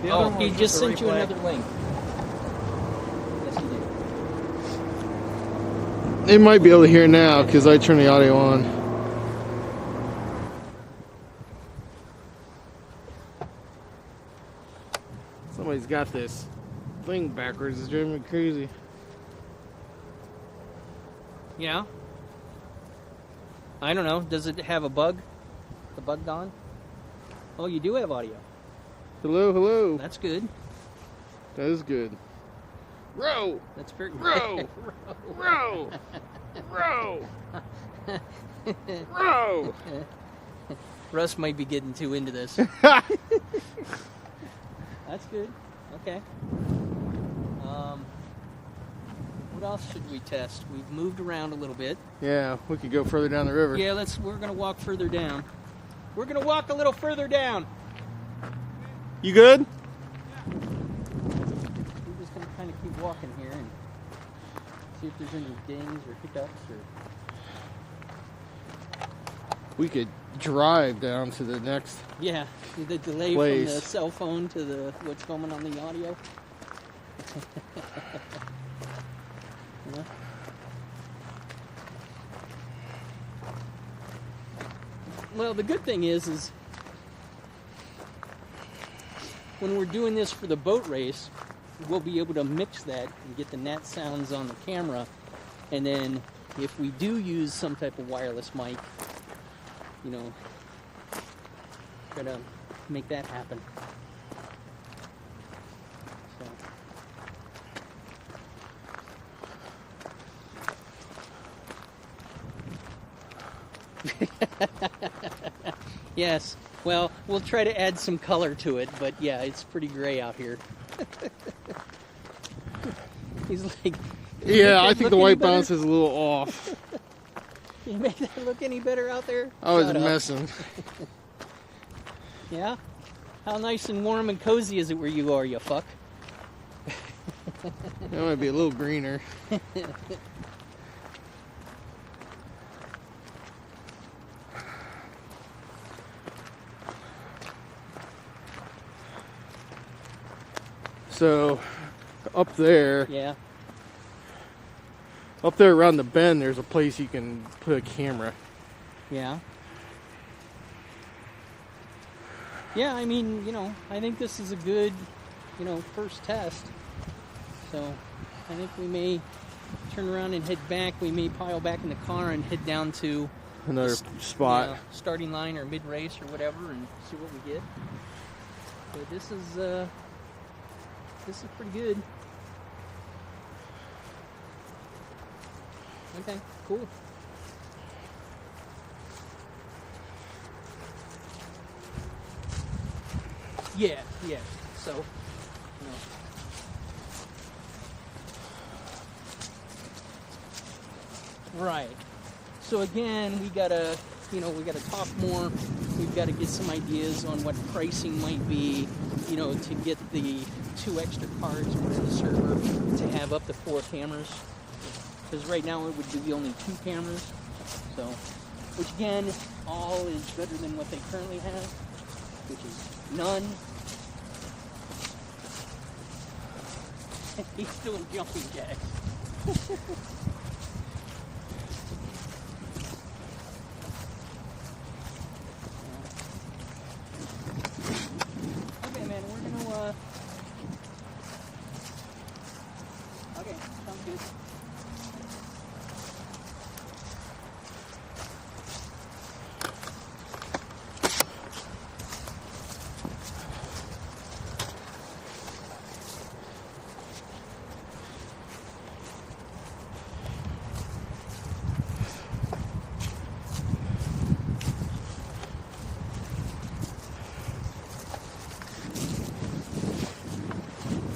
Oh, he just sent you another link. Yes, he did. They might be able to hear now because I turned the audio on. Somebody's got this thing backwards. It's driving me crazy. Yeah. I don't know. Does it have a bug? The bug gone? Oh, you do have audio. Hello, hello. That's good. That is good. Row! That's very Row! Row! Row! Row! Russ might be getting too into this. That's good. Okay. What else should we test? We've moved around a little bit. Yeah, we could go further down the river. Yeah, we're gonna walk further down. We're gonna walk a little further down. You good? Yeah. We're just gonna kind of keep walking here and see if there's any dings or hiccups or. We could drive down to the next. Yeah, the delay place. from the cell phone to the what's going on the audio. Yeah. Well, the good thing is when we're doing this for the boat race, we'll be able to mix that and get the net sounds on the camera, and then if we do use some type of wireless mic, you know, try to make that happen. Yes. Well, we'll try to add some color to it, but yeah, it's pretty gray out here. He's like... Yeah, I think the white balance is a little off. Can you make that look any better out there? I was messing. Yeah? How nice and warm and cozy is it where you are, you fuck? That might be a little greener. So, up there, yeah. Up there around the bend, there's a place you can put a camera. Yeah. Yeah, I mean, you know, I think this is a good, you know, first test. So, I think we may turn around and head back. We may pile back in the car and head down to another spot, starting line or mid-race or whatever, and see what we get. But this is pretty good. Okay, cool. Yeah. So, you know. Right. So again, we gotta talk more. We've got to get some ideas on what pricing might be, you know, to get the 2 extra cards for the server to have up to 4 cameras. Because right now it would be only 2 cameras. So, which again, all is better than what they currently have, which is none. He's still jumping jacks. Okay, man, we're gonna, okay, sounds good.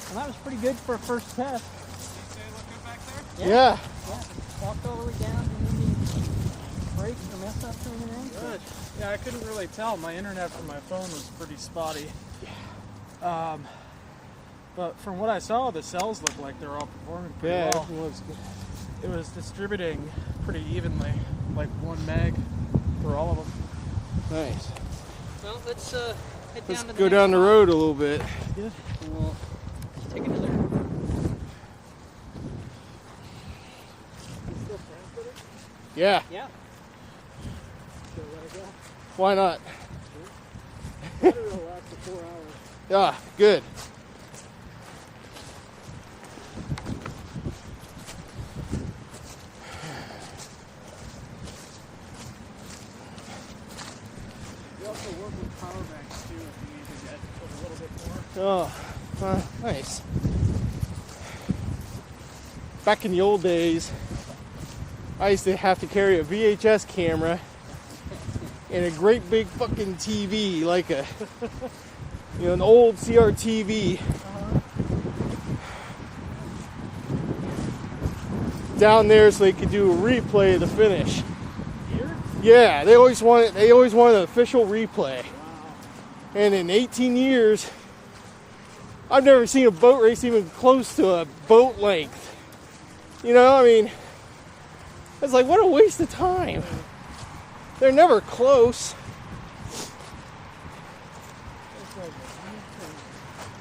Well, that was pretty good for a first test. You say look good back there? Yeah. Walked all the way down. Didn't any breaks or mess ups or anything? Good. Yeah, I couldn't really tell. My internet from my phone was pretty spotty. Yeah. But from what I saw, the cells looked like they were all performing pretty well. It was distributing pretty evenly, like 1 meg for all of them. Nice. Well, let's head Let's down to the go next down the spot. road a little bit. Good. We'll take another. Yeah, Yeah. So let it go. why not? Better it'll last for 4 hours. Yeah, good. We also work with power banks too if you need to get a little bit more. Oh, nice. Back in the old days, I used to have to carry a VHS camera and a great big fucking TV, like a, an old CRTV. Down there so they could do a replay of the finish. Here? Yeah, they always wanted an official replay. Wow. And in 18 years, I've never seen a boat race even close to a boat length. You know, I mean, it's like, what a waste of time. They're never close.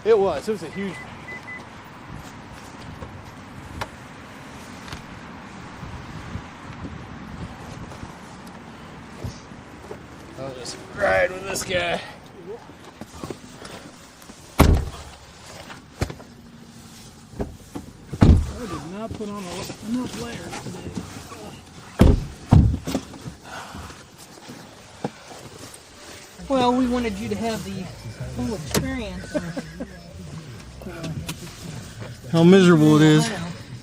It was a huge one. I'll just ride with this guy. I did not put on enough layers today. Well, we wanted you to have the full experience. How miserable it is. I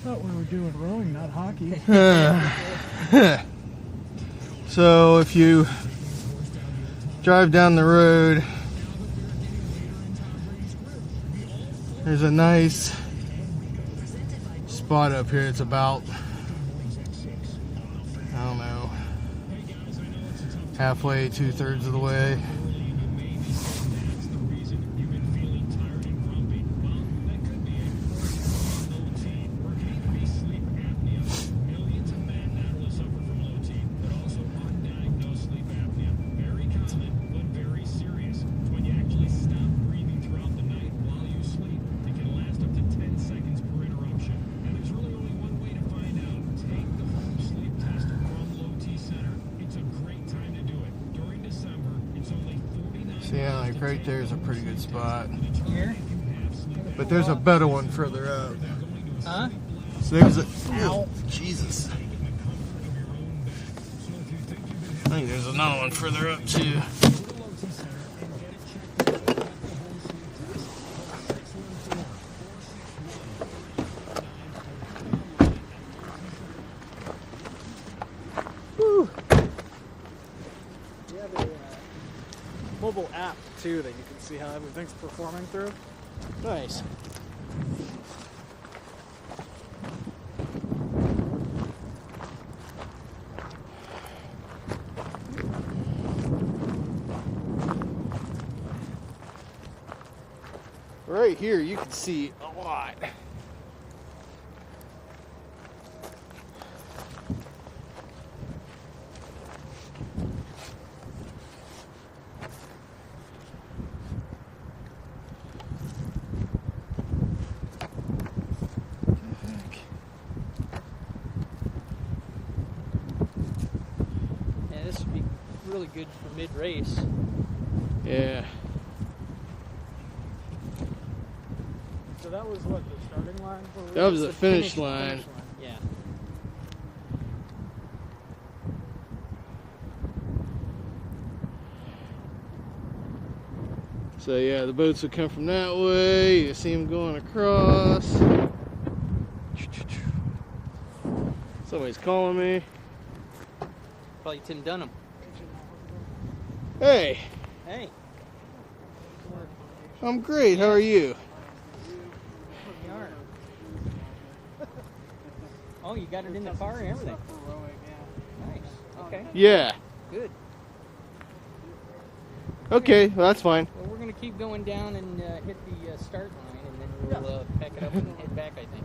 thought we were doing rowing, not hockey. So if you drive down the road, there's a nice spot up here. It's about, I don't know, halfway, 2/3 of the way. So yeah, like right there is a pretty good spot. Here? But there's a better one further out. Huh? So there's a... Ow. Jesus. I think there's another one further up too. Woo. We have a mobile app too that you can see how everything's performing through. Nice. Right here you can see a lot. Yeah, this would be really good for mid-race. Yeah. So that was what, the starting line? That was the finish line. Yeah. So yeah, the boats would come from that way. You see them going across. Somebody's calling me. Probably Tim Dunham. Hey, Hey. I'm great. How are you? You are. Oh, you got it in the car and everything. For rowing, yeah. Nice. Okay. Yeah. Good. Okay, well, that's fine. Well, we're going to keep going down and hit the start line, and then we'll pack it up and head back, I think.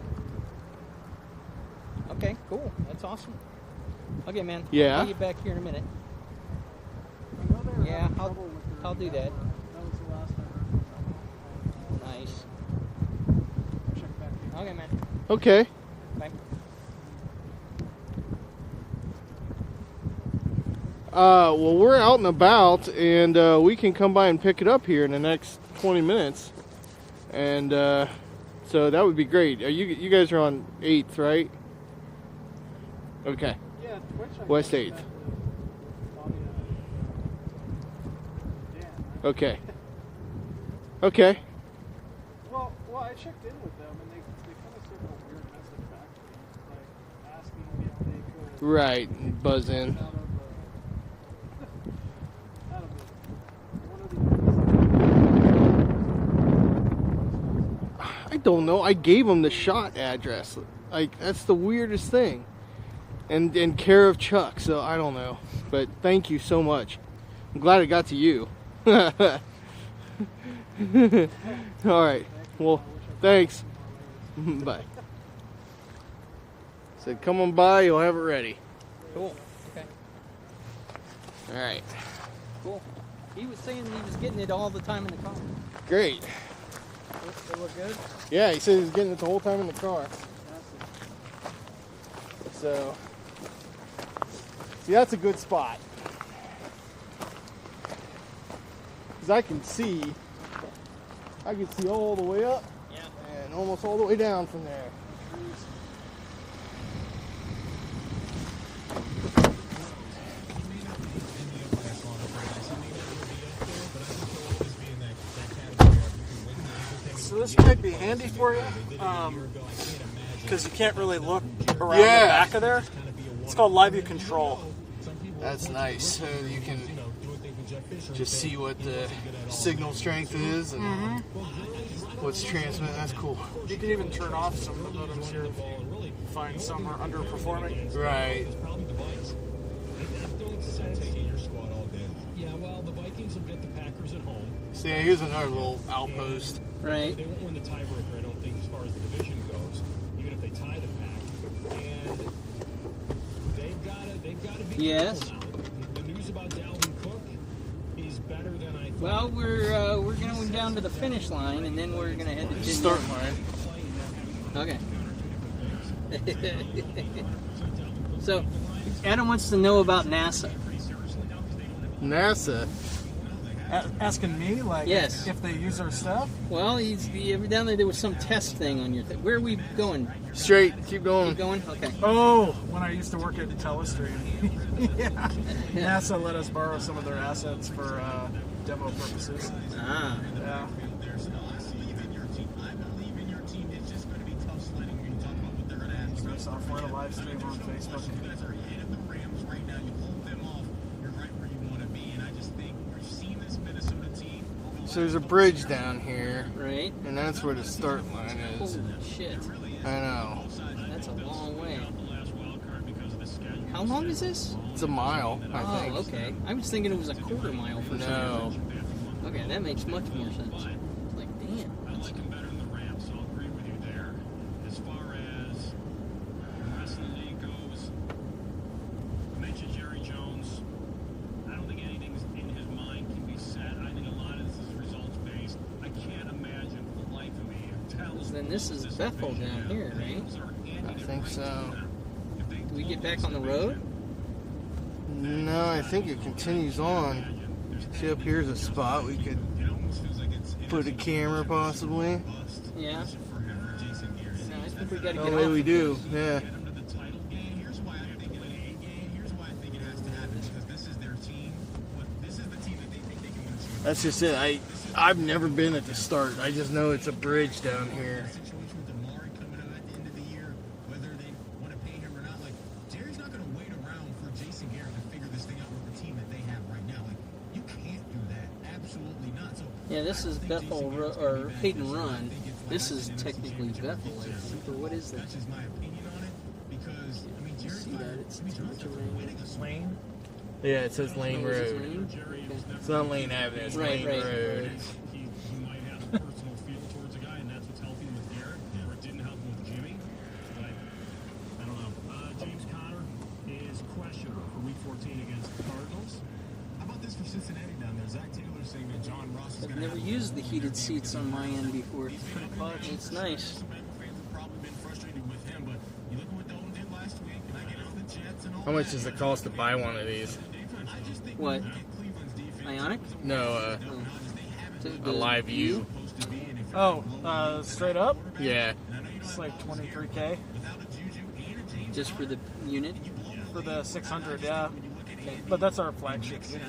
Okay, cool. That's awesome. Okay, man. Yeah? I'll call you back here in a minute. I know they were Yeah, having I'll- trouble with their I'll do that. That was the last Nice. Check back here. Okay, man. Okay. Bye. Well, we're out and about, and we can come by and pick it up here in the next 20 minutes. And so that would be great. You guys are on 8th, right? Okay. Yeah, Twitch. West 8th. Okay. Okay. Well, I checked in with them, and they kind of sent a weird message back to me, like asking me if they could. Right. Buzz in. Out of one of the. I don't know. I gave them the shot address. Like, that's the weirdest thing. And care of Chuck, so I don't know. But thank you so much. I'm glad it got to you. All right. Well, thanks. Bye. Said, come on by. You'll have it ready. Cool. Okay. All right. Cool. He was saying he was getting it all the time in the car. Great. They look good. Yeah, he said he was getting it the whole time in the car. So, see, that's a good spot. Because I can see all the way up and almost all the way down from there. So this might be handy for you, because you can't really look around Yeah. the back of there. It's called Live View Control. That's nice. So you can just see what the signal strength is and what's transmitted. That's cool. You can even turn off some of the modems here if you find some are underperforming. Right. Yeah, well, the Vikings will get the Packers at home. So yeah, here's another little outpost. Right. They won't win the tiebreaker, I don't think, as far as the division goes, even if they tie the Pack. And they've got to be Yes. careful now. The news about Dalvin Cook is better than I thought. Well, we're going down to the finish line, and then we're gonna head to Start line. Okay. So, Adam wants to know about NASA. NASA. Asking me, like, Yes. if they use our stuff? Well, down there was some test thing on your thing. Where are we going? Straight. Keep going. Keep going? Okay. Oh, when I used to work at Telestream. Yeah. NASA let us borrow some of their assets for demo purposes. Ah. Yeah. Software to live stream on Facebook. So there's a bridge down here, Right. and that's where the start line is. Holy shit. I know. That's a long way. How long is this? It's a mile, I Oh, think. okay. I was thinking it was a quarter mile for some No. reason. Okay, that makes much more sense. Like, damn. I like him better than the Rams, so I'll agree with you there. As far as the rest of the league goes, I mentioned Jerry Jones. I don't think anything in his mind can be said. I think a lot of this is results based. I can't imagine for the life of me who tells Then this is Bethel down here, right? I think so. Do we get back on the road? No, I think it continues on. See, up here's a spot we could put a camera possibly. Yeah. No, I think we gotta Oh, get maybe off. we do. Yeah. That's just it. I've never been at the start. I just know it's a bridge down here. Yeah, this is Bethel or Hayden Run. This is technically Bethel, I think. Or what is this? You see that? It's too much of a Lane? Yeah, it says Lane Oh, is it Road. Lane? It's not Lane Avenue, it's Right, Lane right, Road. right. He might have a personal feel towards a guy, and that's what's helping him with Garrett, or it didn't help him with Jimmy. But I don't know. James Conner is questionable for Week 14 against the Cardinals. How about this for Cincinnati down there? Zach Taylor I've never used the heated seats on my end before. It's nice. How much does it cost to buy one of these? What? Ionic? No, a live view. Oh, straight up? Yeah. It's like $23K Just for the unit? for the 600, yeah. But that's our flagship unit.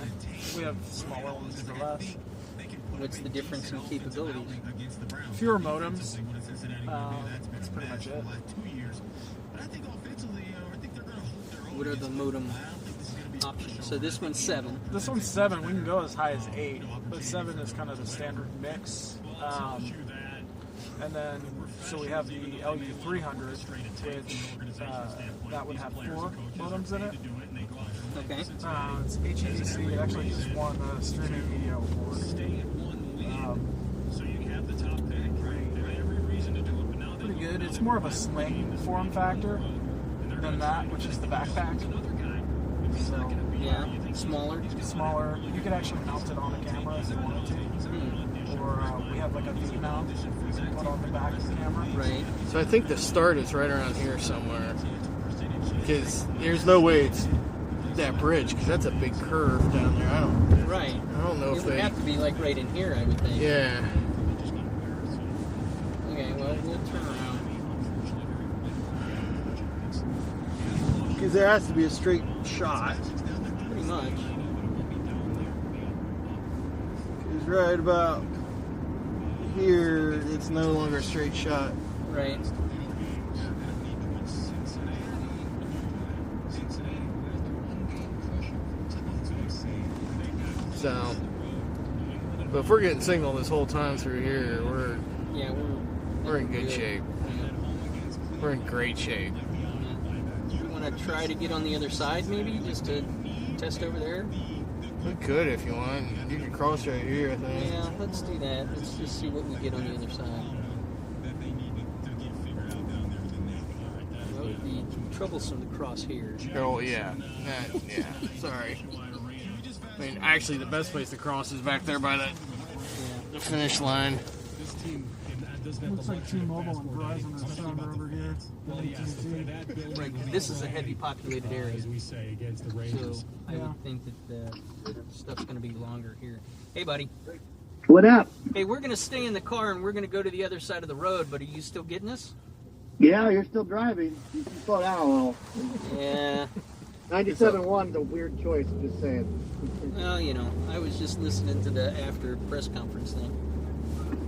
We have smaller ones for less. What's the difference in capabilities? Fewer modems. That's pretty much it. What are the modem options? So this one's 7. This one's 7. We can go as high as 8, but 7 is kind of the standard mix. And then, so we have the LU300, which that would have 4 modems in it. Okay. It's HEDC. It actually just won the Streaming Media Award. Pretty good. It's more of a sling form factor than that, which is the backpack. So, Yeah, smaller. smaller. You could actually mount it on a camera if you wanted to. Or we have like a V mount you can put on the back of the camera. Right. So I think the start is right around here somewhere. Because there's no way it's that bridge, because that's a big curve down there. I don't know It if would they... have to be like right in here, I would think. Yeah. Okay, well, we'll turn around. Because there has to be a straight shot. Pretty much. Because right about here, it's no longer a straight shot. Right. So, but if we're getting signal this whole time through here, Yeah, we're in good shape. Yeah. We're in great shape. You want to try to get on the other side, maybe, just to test over there? We could if you want. You could cross right here, I think. Yeah, let's do that. Let's just see what we get on the other side. Well, it would be troublesome to cross here. Oh, yeah. Yeah. Sorry. I mean, actually, the best place to cross is back there by the finish line. Looks like T-Mobile and Verizon are stronger over here than AT&T. Right, this is a heavy populated area, so I Yeah. would think that the stuff's going to be longer here. Hey, buddy. What up? Hey, we're going to stay in the car and we're going to go to the other side of the road, but are you still getting us? Yeah, you're still driving. You can slow down a little. Yeah. 97.1 is a weird choice, just saying. Well, you know, I was just listening to the after press conference thing.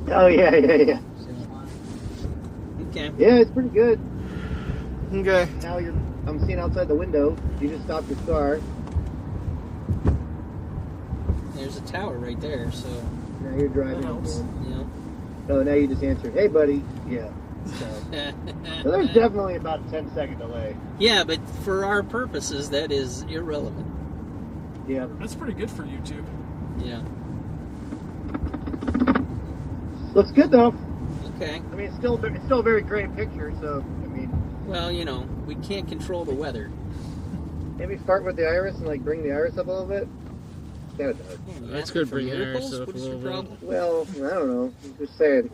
Oh, yeah. So, okay. Yeah, it's pretty good. Okay. Now I'm seeing outside the window. You just stopped your car. There's a tower right there, so, Now you're driving. That helps. you know. Oh, now you just answered, hey, buddy. Yeah. So there's definitely about a 10-second delay. Yeah, but for our purposes, that is irrelevant. Yeah. That's pretty good for YouTube. Yeah. Looks good, though. Okay. I mean, it's still a very great picture, so, I mean, Well, you know, we can't control the weather. maybe start with the iris and, like, bring the iris up a little bit. Yeah, it does. You That's asking good, for bring the miracles? iris up What a is your little bit. problem? Well, I don't know. I'm just saying.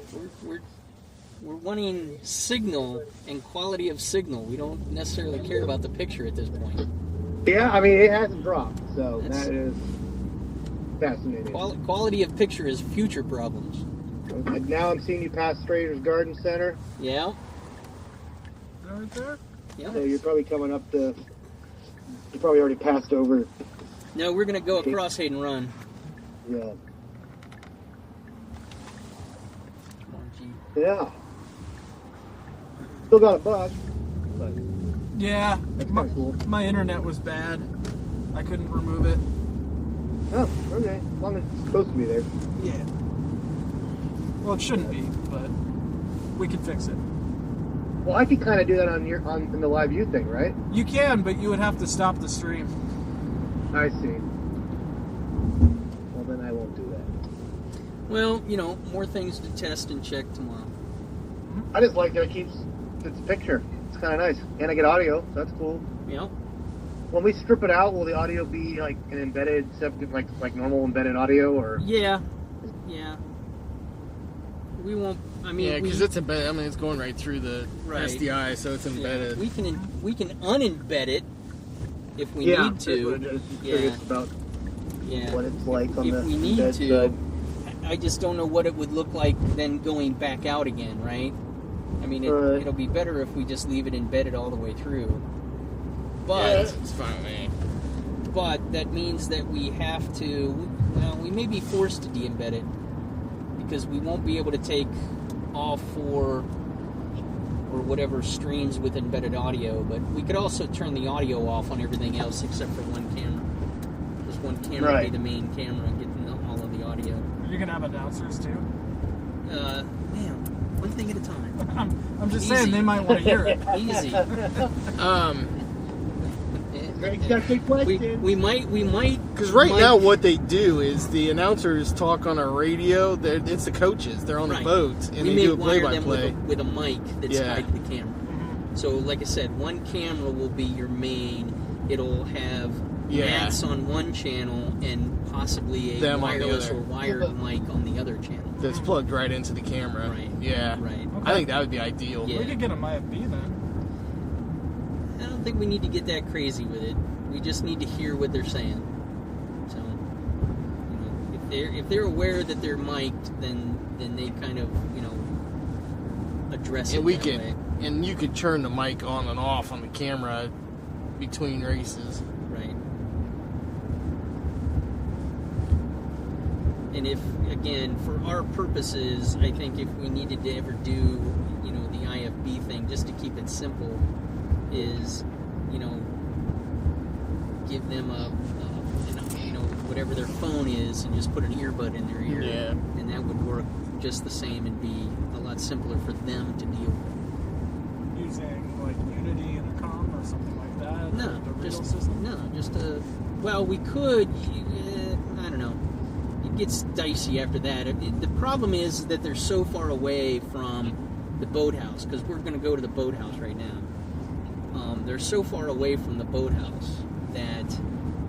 We're wanting signal and quality of signal. We don't necessarily care about the picture at this point. Yeah, I mean, it hasn't dropped, so That's- that is fascinating. Quality of picture is future problems. And now I'm seeing you pass Strader's Garden Center, Yeah? Right there? Yeah. so you're probably coming up to. You probably already passed over. No, we're going to go across Hayden Run. Yeah. Come on, Jeep. Yeah. Still got a bug, but Yeah. that's kind of cool. My internet was bad. I couldn't remove it. Oh, okay. As long as it's supposed to be there. Yeah. Well, it shouldn't be, but we can fix it. Well, I could kind of do that in the live view thing, right? You can, but you would have to stop the stream. I see. Well, then I won't do that. Well, you know, more things to test and check tomorrow. I just like that it keeps its picture. It's kind of nice, and I get audio. So that's cool. Yeah. when we strip it out, will the audio be like an embedded, like normal embedded audio, or? Yeah. We won't. I mean, Yeah, because it's embedded. I mean, it's going right through the Right. SDI, so it's embedded. We can unembed it if we Yeah, need to. I'm just curious about Yeah. what it's like on If the we need embed to, side. I just don't know what it would look like then going back out again, right? I mean, Right. it'll be better if we just leave it embedded all the way through. Yeah, But it's fine with me. but that means that we have to. Well, we may be forced to de-embed it because we won't be able to take all 4 or whatever streams with embedded audio. But we could also turn the audio off on everything else except for one camera. Just one camera would be the main camera getting all of the audio. Are you gonna have announcers too? Man, one thing at a time. I'm just Easy. saying they might want to hear it. Easy. Great subject question. We might. Because right now what they do is the announcers talk on a radio. It's the coaches. They're on the Right. boats, and we they may do a wire them play-by-play. with a mic that's Yeah. tied to the camera. So, like I said, one camera will be your main. It'll have Matt's on one channel and possibly a Them on the wireless other. or wired mic on the other channel. That's plugged right into the camera. Right. Yeah. Right. I think that would be ideal. Yeah. We could get them IFB then. I don't think we need to get that crazy with it. We just need to hear what they're saying. So, if they're aware that they're mic'd, then they kind of address it. And we that can, way. and you could turn the mic on and off on the camera between races. Right. And if, again, for our purposes, I think if we needed to ever do, the IFB thing, just to keep it simple, is, give them whatever their phone is and just put an earbud in their ear. Yeah. And that would work just the same and be a lot simpler for them to deal with. Using like Unity Intercom or something like that. No, the real just system. well, we could. I don't know. It gets dicey after that. The problem is that they're so far away from the boathouse because we're going to go to the boathouse right now. They're so far away from the boathouse that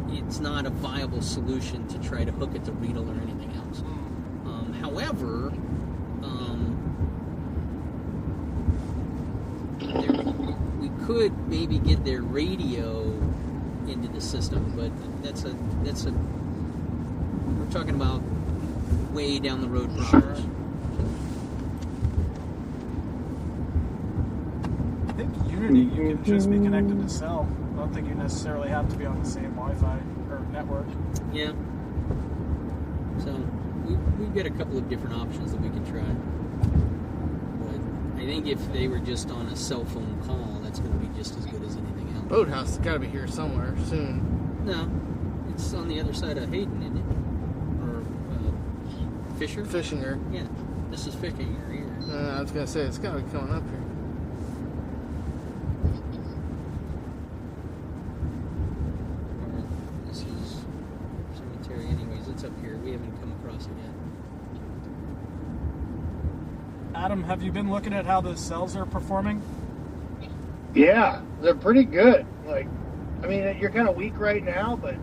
it's not a viable solution to try to hook it to Riedel or anything else. However, we could maybe get their radio into the system, but that's a we're talking about way down the road problems. I think Unity you can just be connected to cell. I don't think you necessarily have to be on the same Wi-Fi or network. Yeah. So we've got a couple of different options that we can try. But I think if they were just on a cell phone call, that's going to be just as good as anything else. Boathouse has got to be here somewhere soon. No, it's on the other side of Hayden, isn't it? Or Fisher? Fishinger. Yeah, this is Fisher here. I was going to say, it's got to be coming up here. This is cemetery anyways. It's up here. We haven't come across it yet. Adam, have you been looking at how the cells are performing? Yeah, they're pretty good. You're kind of weak right now, but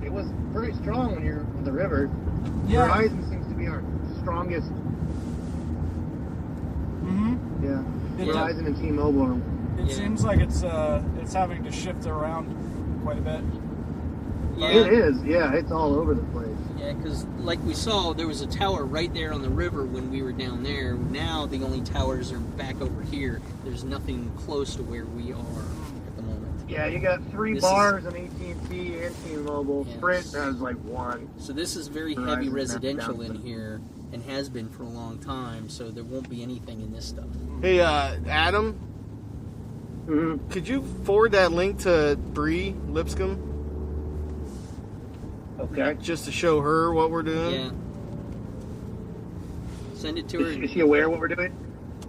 it was pretty strong when you're on the river. Yeah. Verizon seems to be our strongest. Mm-hmm. Yeah. It- Verizon and T-Mobile are. It seems like it's having to shift around quite a bit. Yeah. It is. Yeah, it's all over the place. Yeah, because like we saw, there was a tower right there on the river when we were down there. Now the only towers are back over here. There's nothing close to where we are at the moment. Yeah, you got 3 This bars on AT&T and T-Mobile. Yes. Sprint has like 1. So this is very Verizon's heavy not residential down, in but- here and has been for a long time, so there won't be anything in this stuff. Hey, Adam, Mm-hmm. could you forward that link to Bree Lipscomb Okay. just to show her what we're doing? Yeah. Send it to her. Is she aware of what we're doing?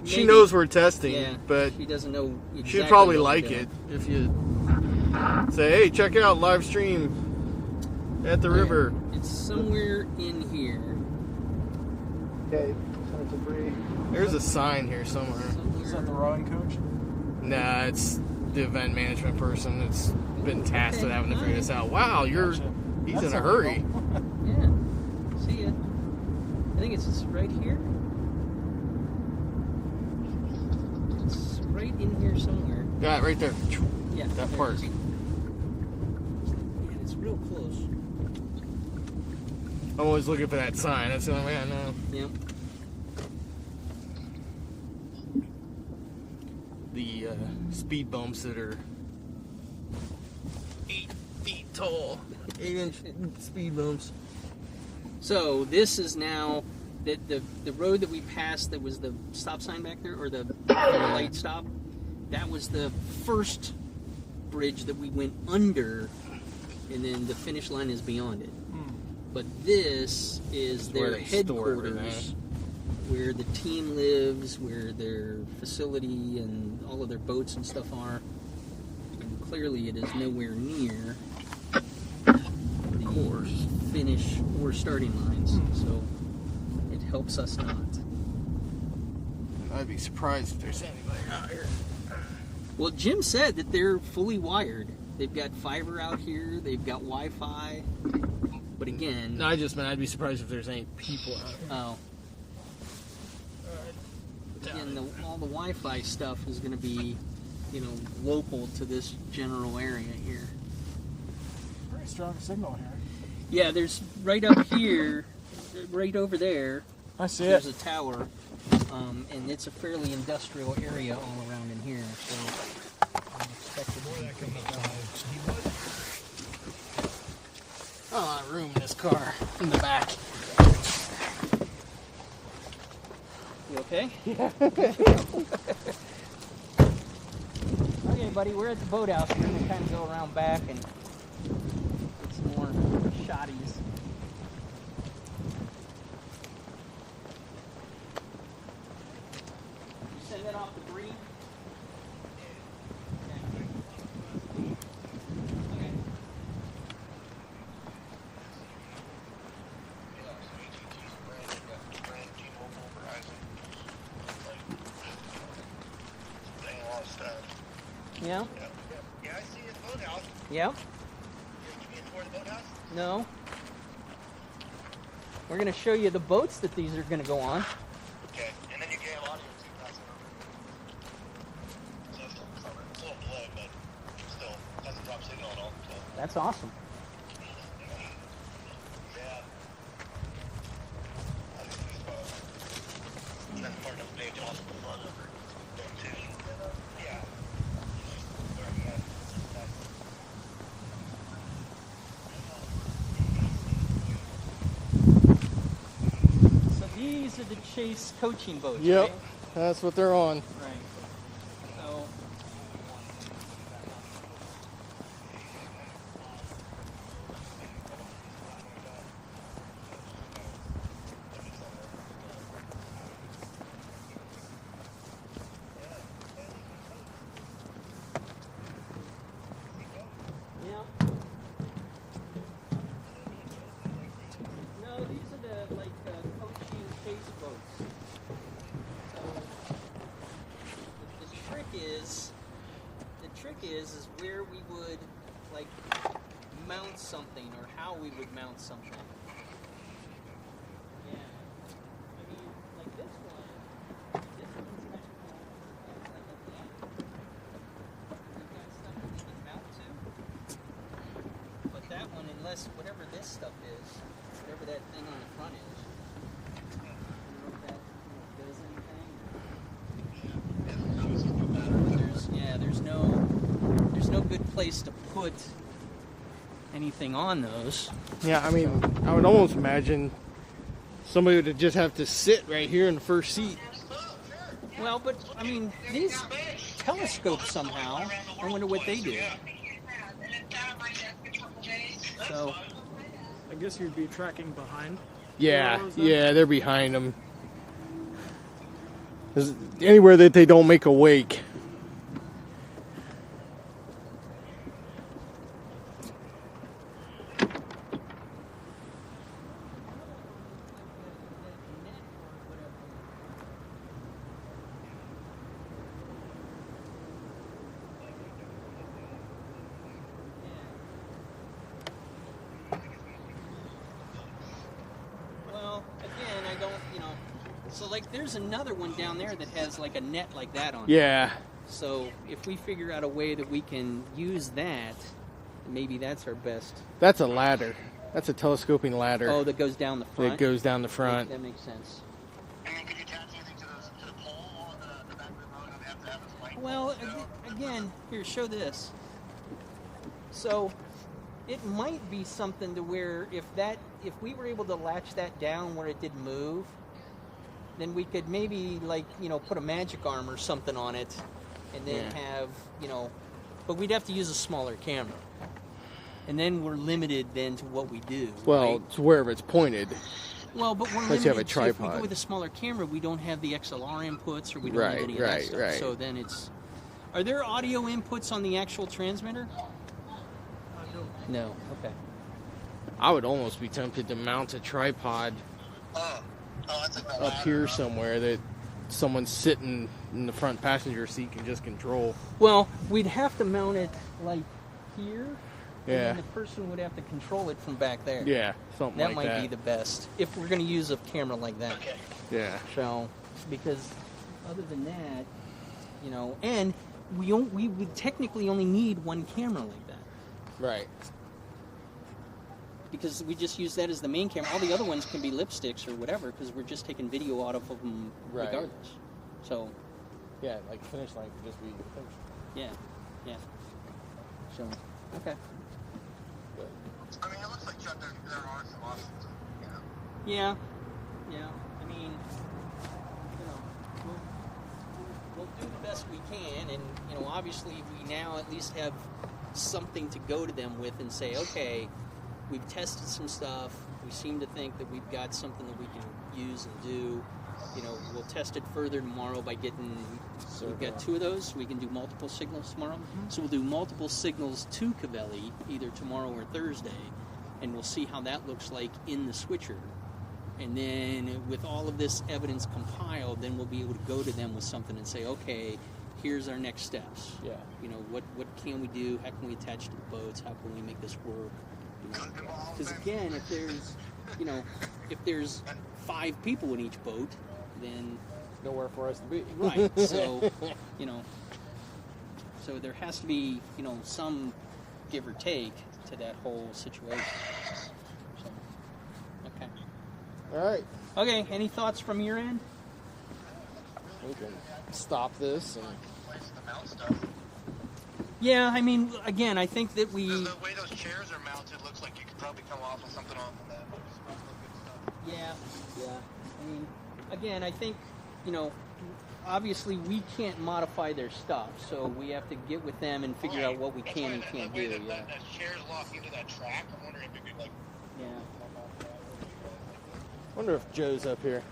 She Maybe. knows we're testing, Yeah, but she doesn't know exactly she'd probably what we're like doing. it if you say, hey, check out live stream at the river. It's somewhere in here. Okay. Send it to Bree. There's a sign here somewhere. Is that the rowing coach? Nah, it's the event management person that's been tasked with having to figure this out. Wow, he's Gotcha. in That's a hurry. illegal. Yeah. See ya. I think it's right here. It's right in here somewhere. Yeah, right there. Yeah. That there part. it is. Yeah, it's real close. I'm always looking for that sign. That's the only way I know. Yep. The speed bumps that are 8 feet tall. 8-inch speed bumps. So this is now the road that we passed. That was the stop sign back there, or the light stop. That was the first bridge that we went under, and then the finish line is beyond it. But this is Where their they store headquarters, everything. where the team lives, where their facility and all of their boats and stuff are. And clearly, it is nowhere near the finish or starting lines, so it helps us not. I'd be surprised if there's anybody out here. Well, Jim said that they're fully wired. They've got fiber out here. They've got Wi-Fi. But again, No, I just meant I'd be surprised if there's any people out here. oh, again, all the Wi-Fi stuff is going to be, local to this general area here. Pretty strong signal here. Yeah, there's right up here, right over there. I see There's it. a tower, and it's a fairly industrial area all around in here. So I'm expecting A lot of room in this car in the back. You okay? Yeah. Okay, buddy, we're at the boathouse. We're going to kind of go around back and get some more shotties. You send that off to Bree? Okay. Yeah? Yeah, I see his boathouse. Yeah? You mean for the boathouse? No. We're going to show you the boats that these are going to go on. Okay, and then you can have audio too. That's so it's a little delay, but still doesn't drop signal at all. So. That's awesome. Yeah. That's part of the day to also flood over there too. Yeah. So these are the Chase coaching boats, Yep, right? that's what they're on. Right. So yeah. No, these are the coaching Chase boats. So the trick is where we would mount something, or how we would mount something. Yeah. I mean, like this one's kind of like a lamp. You've got stuff that you can mount to. But that one, unless whatever this stuff is, whatever that thing on the front is, I don't know if that does anything. There's no good place to put anything on those. Yeah, I mean, I would almost imagine somebody would just have to sit right here in the first seat. Well, but I mean, these telescope somehow. I wonder what they do. So, I guess you'd be tracking behind. Yeah, What was that? yeah, they're behind them. Anywhere that they don't make a wake. So like, there's another one down there that has like a net like that on it. Yeah. So if we figure out a way that we can use that, maybe that's our best. That's a ladder. That's a telescoping ladder. Oh, that goes down the front? That goes down the front. That makes sense. And then could you attach anything to the pole on the back of the boat? They have to have this light. Well, again, here, show this. So it might be something to where if we were able to latch that down where it didn't move, then we could maybe, like, you know, put a magic arm or something on it, and then have, you know, but we'd have to use a smaller camera. And then we're limited then to what we do. Well, right? it's wherever it's pointed. Well, but we're Unless limited you have a to if we go tripod. with a smaller camera, we don't have the XLR inputs, or we don't have any of that stuff. Right. So then it's... Are there audio inputs on the actual transmitter? No. Okay. I would almost be tempted to mount a tripod That's like up here somewhere that someone sitting in the front passenger seat can just control. Well, we'd have to mount it like here. Yeah. And then the person would have to control it from back there. Yeah, something That like might that. be the best if we're going to use a camera like that. Okay. Yeah. So, because other than that, you know, and we would technically only need one camera like that. Right. Because we just use that as the main camera. All the other ones can be lipsticks or whatever, because we're just taking video out of them Right. regardless. So, Yeah, like finish line could just be yeah. So, okay. I mean, it looks like, Chuck, there are some options, you know. Yeah. I mean, you know, we'll do the best we can, and, you know, obviously we now at least have something to go to them with and say, okay, we've tested some stuff. We seem to think that we've got something that we can use and do. You know, we'll test it further tomorrow by getting, we've got 2 of those. We can do multiple signals tomorrow. So we'll do multiple signals to Cavelli either tomorrow or Thursday, and we'll see how that looks like in the switcher. And then with all of this evidence compiled, then we'll be able to go to them with something and say, okay, here's our next steps. Yeah. You know, what can we do? How can we attach to the boats? How can we make this work? Because again, if there's, you know, if there's 5 people in each boat, then nowhere for us to be. right. So, you know, so there has to be, you know, some give or take to that whole situation. So, okay. All right. Okay. Any thoughts from your end? We can stop this and Place the mount stuff. Yeah. I mean, again, I think that we. The way those chairs are mounted looks like you could probably come off with something on that. Yeah. I mean, again, I think, you know, obviously we can't modify their stuff, so we have to get with them and figure out what we can and can't do. Yeah. That chair's locked into that track. I'm wondering if it could, like, Yeah. wonder if Joe's up here.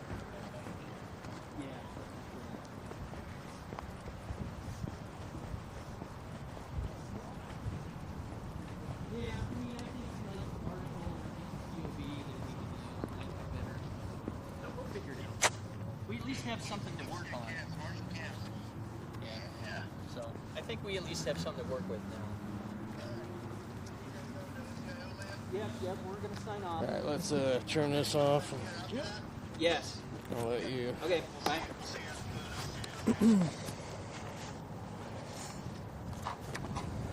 Yeah. Yeah, I mean, I think like article QB that we can do like better. So we'll figure it out. We at least have something to work on. Yeah. So I think we at least have something to work with now. Yep, we're gonna sign off. All right, let's turn this off. Yes. I'll let you. Okay, bye.